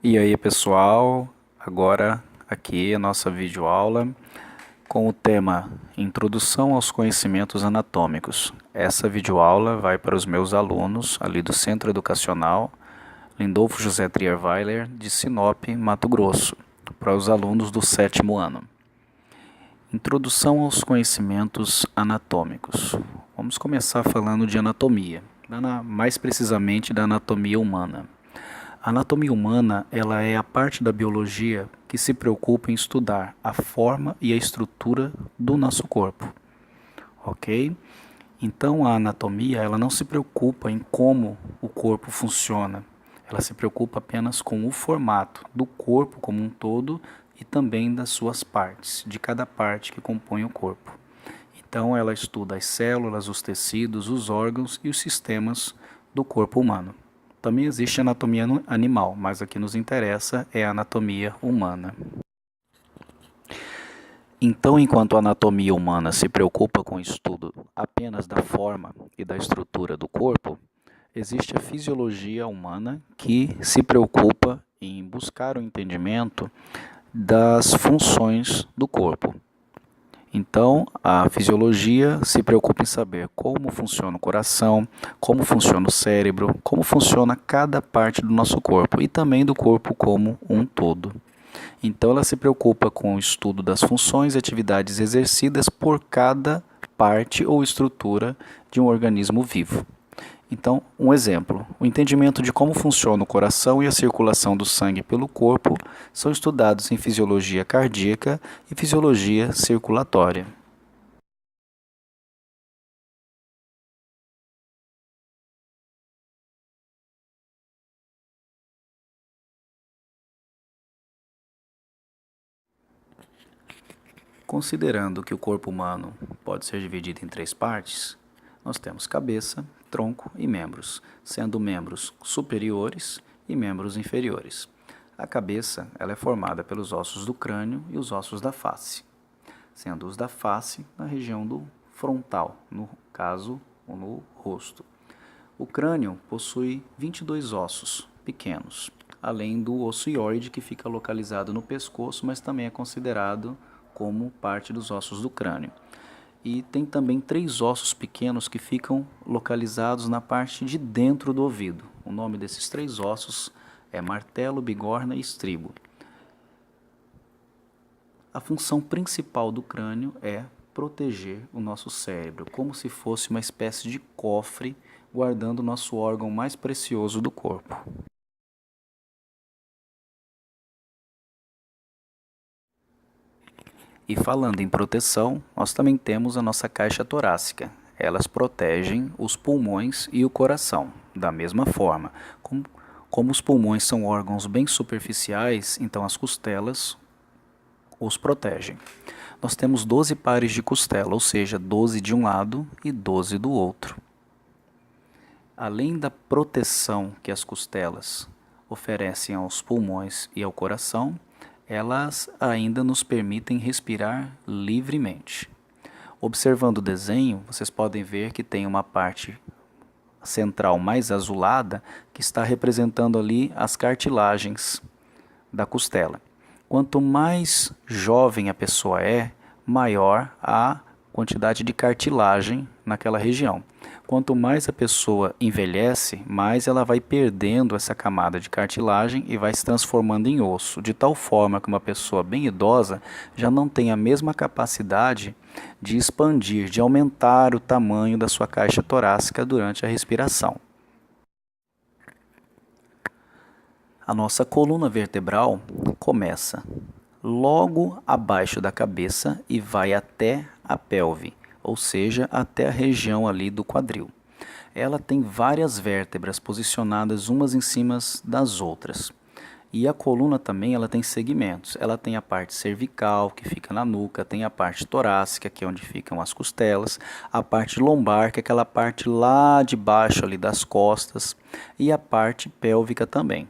E aí pessoal, agora aqui a nossa videoaula com o tema Introdução aos Conhecimentos Anatômicos. Essa videoaula vai para os meus alunos ali do Centro Educacional Lindolfo José Trierweiler de Sinop, Mato Grosso, para os alunos do 7º ano. Introdução aos Conhecimentos Anatômicos. Vamos começar falando de anatomia, mais precisamente da anatomia humana. A anatomia humana, ela é a parte da biologia que se preocupa em estudar a forma e a estrutura do nosso corpo, ok? Então a anatomia, ela não se preocupa em como o corpo funciona, ela se preocupa apenas com o formato do corpo como um todo e também das suas partes, de cada parte que compõe o corpo. Então ela estuda as células, os tecidos, os órgãos e os sistemas do corpo humano. Também existe anatomia animal, mas a que nos interessa é a anatomia humana. Então, enquanto a anatomia humana se preocupa com o estudo apenas da forma e da estrutura do corpo, existe a fisiologia humana que se preocupa em buscar o entendimento das funções do corpo. Então, a fisiologia se preocupa em saber como funciona o coração, como funciona o cérebro, como funciona cada parte do nosso corpo e também do corpo como um todo. Então, ela se preocupa com o estudo das funções e atividades exercidas por cada parte ou estrutura de um organismo vivo. Então, um exemplo: o entendimento de como funciona o coração e a circulação do sangue pelo corpo são estudados em fisiologia cardíaca e fisiologia circulatória. Considerando que o corpo humano pode ser dividido em três partes, nós temos cabeça, tronco e membros, sendo membros superiores e membros inferiores. A cabeça ela é formada pelos ossos do crânio e os ossos da face, sendo os da face na região do frontal, no caso, no rosto. O crânio possui 22 ossos pequenos, além do osso hioide que fica localizado no pescoço, mas também é considerado como parte dos ossos do crânio. E tem também 3 ossos pequenos que ficam localizados na parte de dentro do ouvido. O nome desses 3 ossos é martelo, bigorna e estribo. A função principal do crânio é proteger o nosso cérebro, como se fosse uma espécie de cofre guardando o nosso órgão mais precioso do corpo. E falando em proteção, nós também temos a nossa caixa torácica. Elas protegem os pulmões e o coração, da mesma forma. Como os pulmões são órgãos bem superficiais, então as costelas os protegem. Nós temos 12 pares de costela, ou seja, 12 de um lado e 12 do outro. Além da proteção que as costelas oferecem aos pulmões e ao coração, elas ainda nos permitem respirar livremente. Observando o desenho, vocês podem ver que tem uma parte central mais azulada que está representando ali as cartilagens da costela. Quanto mais jovem a pessoa é, maior a quantidade de cartilagem naquela região. Quanto mais a pessoa envelhece, mais ela vai perdendo essa camada de cartilagem e vai se transformando em osso, de tal forma que uma pessoa bem idosa já não tem a mesma capacidade de expandir, de aumentar o tamanho da sua caixa torácica durante a respiração. A nossa coluna vertebral começa logo abaixo da cabeça e vai até a pelve, ou seja, até a região ali do quadril. Ela tem várias vértebras posicionadas umas em cima das outras. E a coluna também ela tem segmentos. Ela tem a parte cervical, que fica na nuca, tem a parte torácica, que é onde ficam as costelas, a parte lombar, que é aquela parte lá de baixo ali das costas, e a parte pélvica também.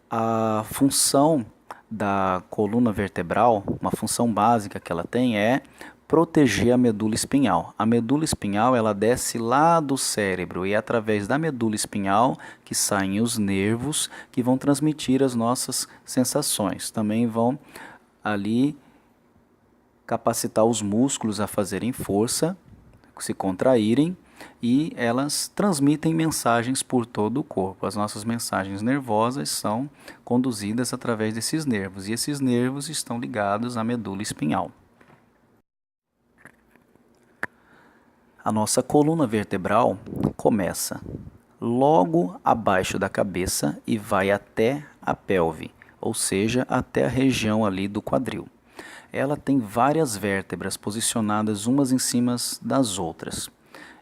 A função da coluna vertebral, uma função básica que ela tem é proteger a medula espinhal. A medula espinhal ela desce lá do cérebro e é através da medula espinhal que saem os nervos que vão transmitir as nossas sensações. Também vão ali capacitar os músculos a fazerem força, se contraírem, e elas transmitem mensagens por todo o corpo. As nossas mensagens nervosas são conduzidas através desses nervos, e esses nervos estão ligados à medula espinhal. A nossa coluna vertebral começa logo abaixo da cabeça e vai até a pelve, ou seja, até a região ali do quadril. Ela tem várias vértebras posicionadas umas em cima das outras.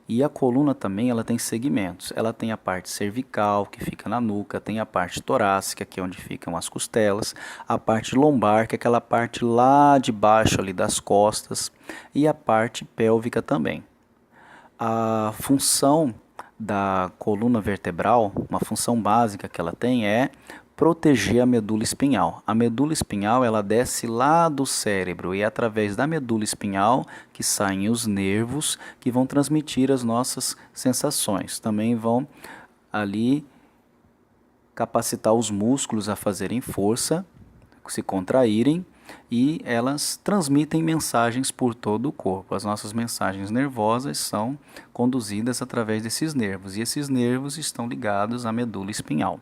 E a coluna também ela tem segmentos. Ela tem a parte cervical, que fica na nuca, tem a parte torácica, que é onde ficam as costelas, a parte lombar, que é aquela parte lá de baixo ali das costas, e a parte pélvica também. A função da coluna vertebral, uma função básica que ela tem é proteger a medula espinhal. A medula espinhal ela desce lá do cérebro e é através da medula espinhal que saem os nervos que vão transmitir as nossas sensações. Também vão ali capacitar os músculos a fazerem força, se contraírem, e elas transmitem mensagens por todo o corpo. As nossas mensagens nervosas são conduzidas através desses nervos, e esses nervos estão ligados à medula espinhal.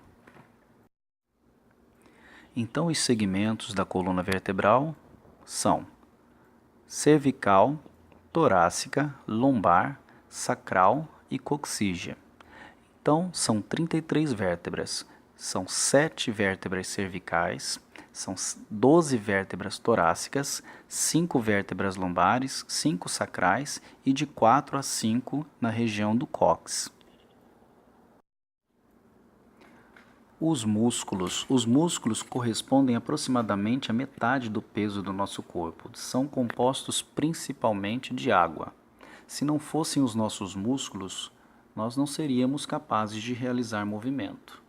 Então, os segmentos da coluna vertebral são cervical, torácica, lombar, sacral e coxígea. Então, são 33 vértebras. São 7 vértebras cervicais, são 12 vértebras torácicas, 5 vértebras lombares, 5 sacrais e de 4 a 5 na região do cóccix. Os músculos correspondem aproximadamente à metade do peso do nosso corpo. São compostos principalmente de água. Se não fossem os nossos músculos, nós não seríamos capazes de realizar movimento.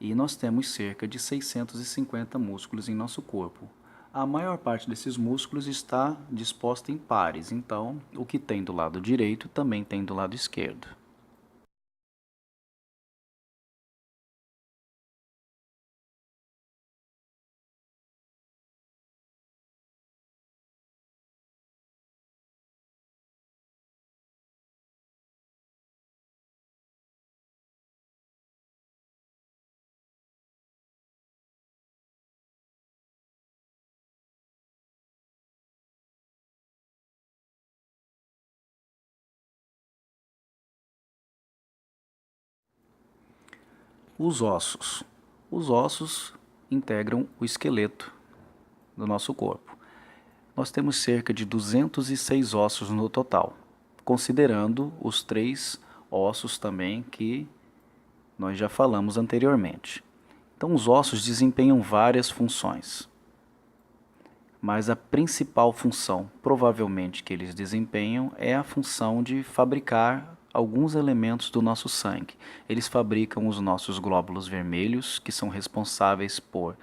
E nós temos cerca de 650 músculos em nosso corpo. A maior parte desses músculos está disposta em pares, então o que tem do lado direito também tem do lado esquerdo. Os ossos. Os ossos integram o esqueleto do nosso corpo. Nós temos cerca de 206 ossos no total, considerando os 3 ossos também que nós já falamos anteriormente. Então, os ossos desempenham várias funções, mas a principal função, provavelmente, que eles desempenham é a função de fabricar alguns elementos do nosso sangue. Eles fabricam os nossos glóbulos vermelhos, que são responsáveis por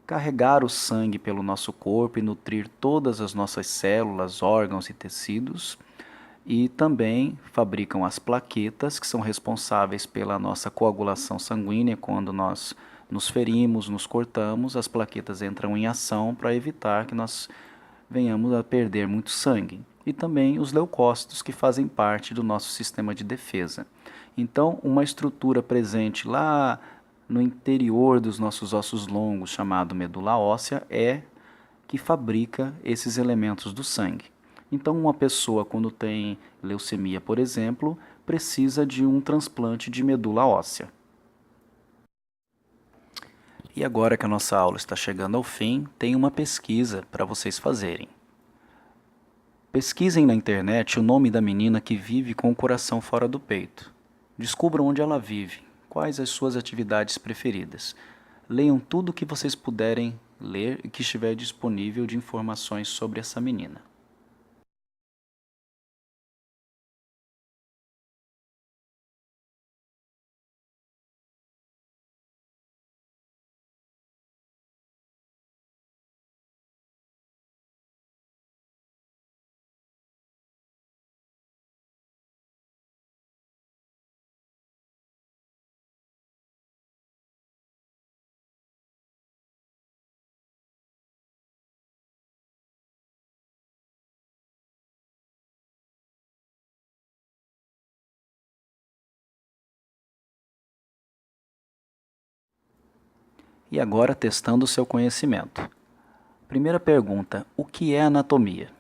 carregar o sangue pelo nosso corpo e nutrir todas as nossas células, órgãos e tecidos. E também fabricam as plaquetas, que são responsáveis pela nossa coagulação sanguínea. Quando nós nos ferimos, nos cortamos, as plaquetas entram em ação para evitar que nós venhamos a perder muito sangue. E também os leucócitos, que fazem parte do nosso sistema de defesa. Então, uma estrutura presente lá no interior dos nossos ossos longos, chamado medula óssea, é que fabrica esses elementos do sangue. Então, uma pessoa, quando tem leucemia, por exemplo, precisa de um transplante de medula óssea. E agora que a nossa aula está chegando ao fim, tem uma pesquisa para vocês fazerem. Pesquisem na internet o nome da menina que vive com o coração fora do peito. Descubram onde ela vive, quais as suas atividades preferidas. Leiam tudo o que vocês puderem ler e que estiver disponível de informações sobre essa menina. E agora testando o seu conhecimento. Primeira pergunta: o que é anatomia?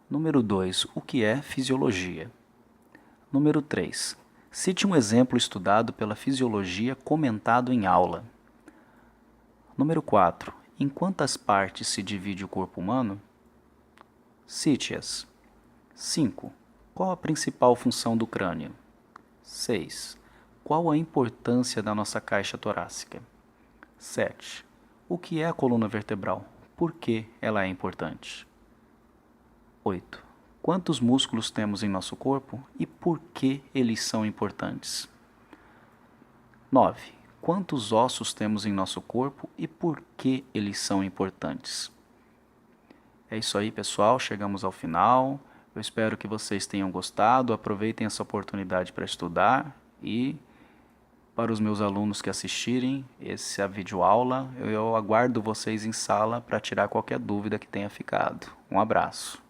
Número 2, o que é fisiologia? Número 3, cite um exemplo estudado pela fisiologia comentado em aula. Número 4, em quantas partes se divide o corpo humano? Cite-as. 5, qual a principal função do crânio? 6, qual a importância da nossa caixa torácica? 7, o que é a coluna vertebral? Por que ela é importante? 8. Quantos músculos temos em nosso corpo e por que eles são importantes? 9. Quantos ossos temos em nosso corpo e por que eles são importantes? É isso aí, pessoal. Chegamos ao final. Eu espero que vocês tenham gostado. Aproveitem essa oportunidade para estudar e para os meus alunos que assistirem essa videoaula, eu aguardo vocês em sala para tirar qualquer dúvida que tenha ficado. Um abraço.